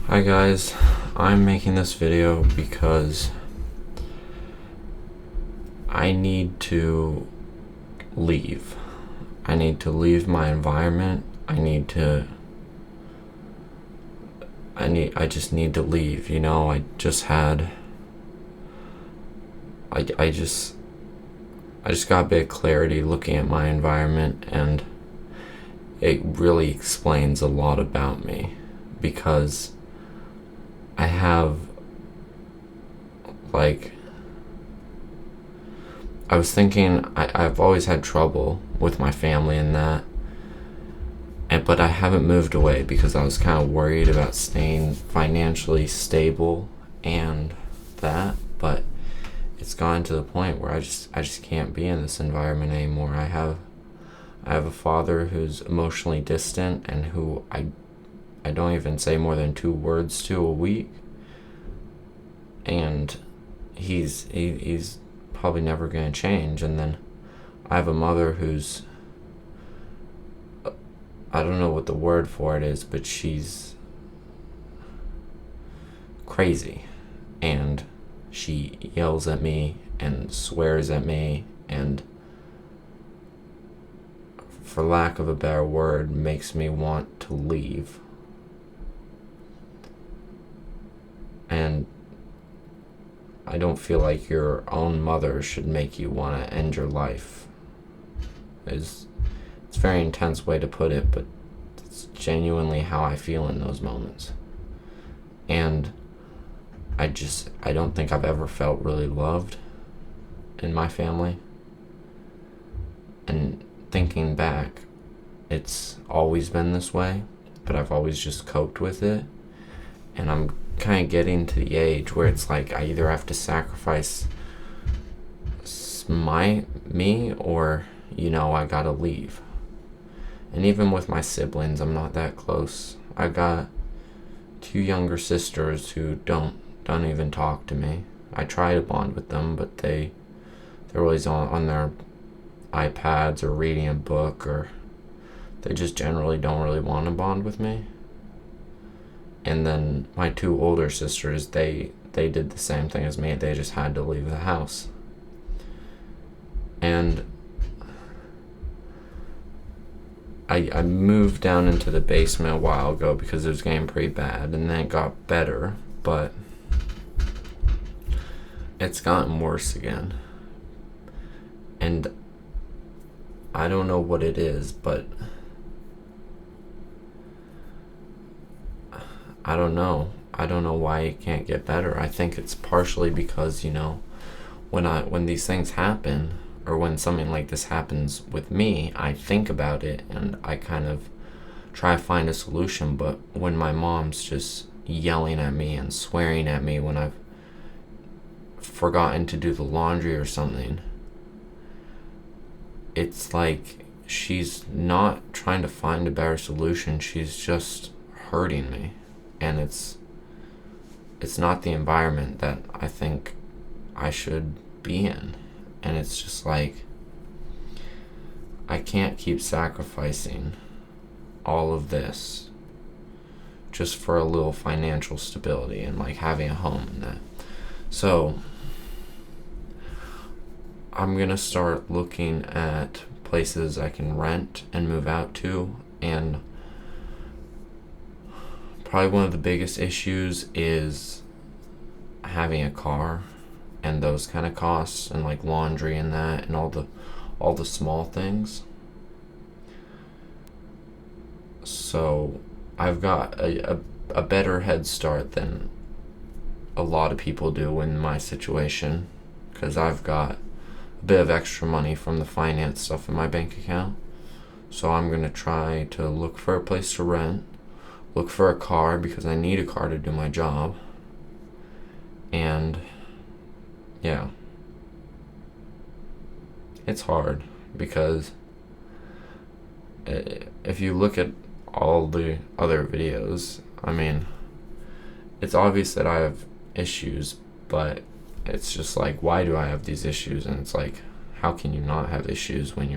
Hi guys, I'm making this video because I need to leave. I need to leave my environment. I just need to leave, I just had I just got a bit of clarity looking at my environment, and it really explains a lot about me because I have I was thinking I've always had trouble with my family and that, but I haven't moved away because I was kind of worried about staying financially stable and that, but it's gotten to the point where I just can't be in this environment anymore. I have a father who's emotionally distant and who I don't even say more than 2 words to a week, and he's probably never going to change. And then I have a mother who's, I don't know what the word for it is, but she's crazy, and she yells at me and swears at me and, for lack of a better word, makes me want to leave. And I don't feel like your own mother should make you want to end your life. It's a very intense way to put it, but it's genuinely how I feel in those moments. And I don't think I've ever felt really loved in my family. And thinking back, it's always been this way, but I've always just coped with it. And I'm kind of getting to the age where it's like I either have to sacrifice me or I gotta leave. And even with my siblings, I'm not that close. I got 2 younger sisters who don't even talk to me. I try to bond with them, but they're always on their iPads or reading a book, or they just generally don't really want to bond with me. And then my 2 older sisters, they did the same thing as me. They just had to leave the house. And I moved down into the basement a while ago because it was getting pretty bad, and then it got better, but it's gotten worse again. And I don't know what it is, but I don't know why it can't get better. I think it's partially because, when these things happen, or when something like this happens with me, I think about it and I kind of try to find a solution. But when my mom's just yelling at me and swearing at me when I've forgotten to do the laundry or something, it's like she's not trying to find a better solution. She's just hurting me. And it's not the environment that I think I should be in. And it's just like I can't keep sacrificing all of this just for a little financial stability and having a home and that. So I'm gonna start looking at places I can rent and move out to, and probably one of the biggest issues is having a car and those kind of costs, and laundry and that, and all the small things. So I've got a better head start than a lot of people do in my situation, because I've got a bit of extra money from the finance stuff in my bank account. So I'm gonna try to look for a place to rent, look for a car because I need a car to do my job. And yeah, it's hard because if you look at all the other videos, it's obvious that I have issues, but it's just why do I have these issues? And it's how can you not have issues when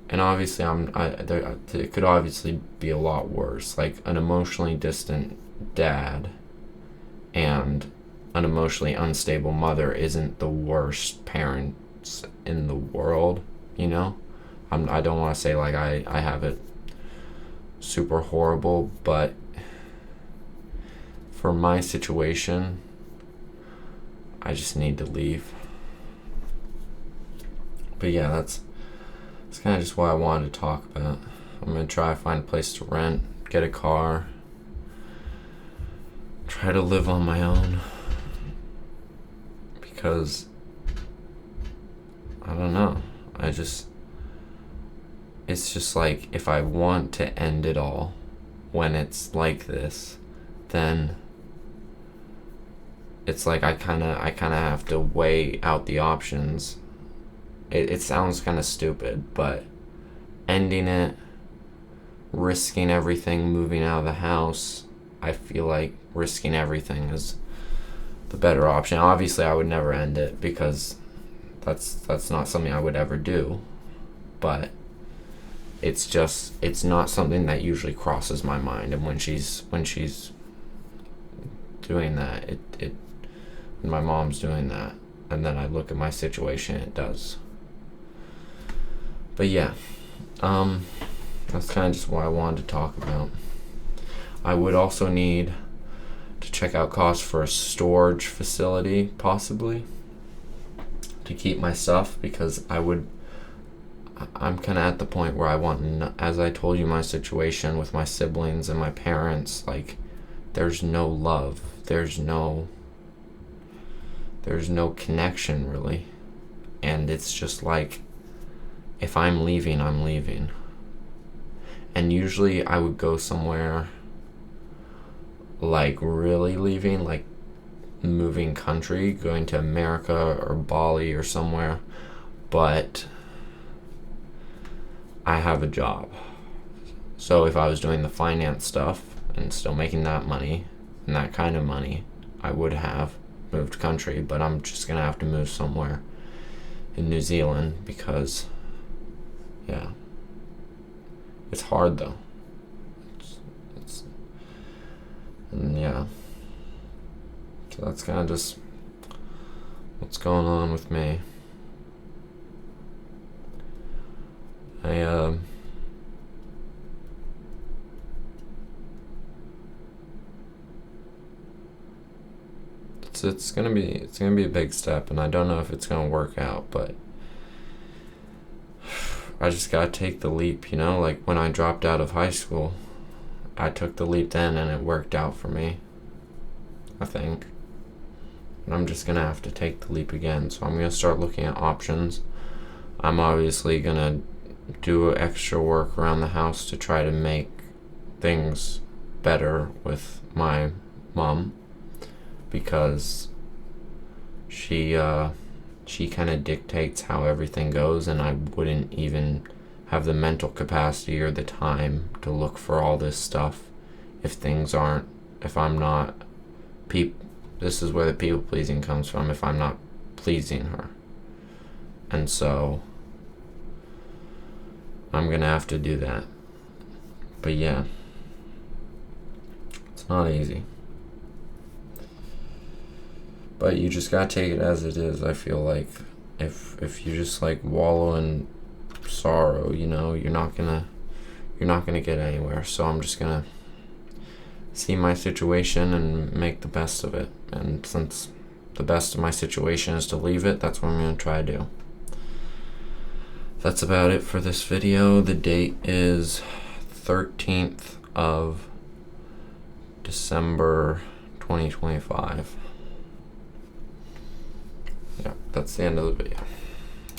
and obviously it could obviously be a lot worse, like an emotionally distant dad and an emotionally unstable mother isn't the worst parents in the world, you know. I don't want to say like I have it super horrible, but for my situation, I just need to leave. But yeah, that's kind of just what I wanted to talk about. I'm gonna try to find a place to rent, get a car, try to live on my own, because I don't know. It's just like, if I want to end it all when it's like this, then it's like I kind of have to weigh out the options. It sounds kind of stupid, but ending it, risking everything, moving out of the house, I feel like risking everything is the better option. Obviously, I would never end it, because that's not something I would ever do, but it's not something that usually crosses my mind. And when she's doing that, when my mom's doing that, and then I look at my situation, it does. But yeah, that's kind of just what I wanted to talk about. I would also need to check out costs for a storage facility, possibly, to keep my stuff, because I'm kind of at the point where I want, as I told you, my situation with my siblings and my parents, like, there's no love, there's no connection, really. And it's just like, if I'm leaving, I'm leaving. And usually I would go somewhere, like really leaving, like moving country, going to America or Bali or somewhere, but I have a job. So if I was doing the finance stuff and still making that money and that kind of money, I would have moved country. But I'm just gonna have to move somewhere in New Zealand, because yeah, it's hard though. And yeah, so that's kind of just what's going on with me. It's gonna be a big step, and I don't know if it's gonna work out, but I just gotta take the leap, you know. Like, when I dropped out of high school, I took the leap then, and it worked out for me, I think. And I'm just gonna have to take the leap again. So I'm gonna start looking at options. I'm obviously gonna do extra work around the house to try to make things better with my mom, because she kind of dictates how everything goes, and I wouldn't even have the mental capacity or the time to look for all this stuff if I'm not this is where the people pleasing comes from, if I'm not pleasing her. And so I'm gonna have to do that. But yeah, it's not easy. But you just gotta take it as it is. I feel like if you just like wallow in sorrow, you know, you're not gonna get anywhere. So I'm just gonna see my situation and make the best of it. And since the best of my situation is to leave it, that's what I'm gonna try to do. That's about it for this video. The date is 13th of December 2025. Yeah, that's the end of the video.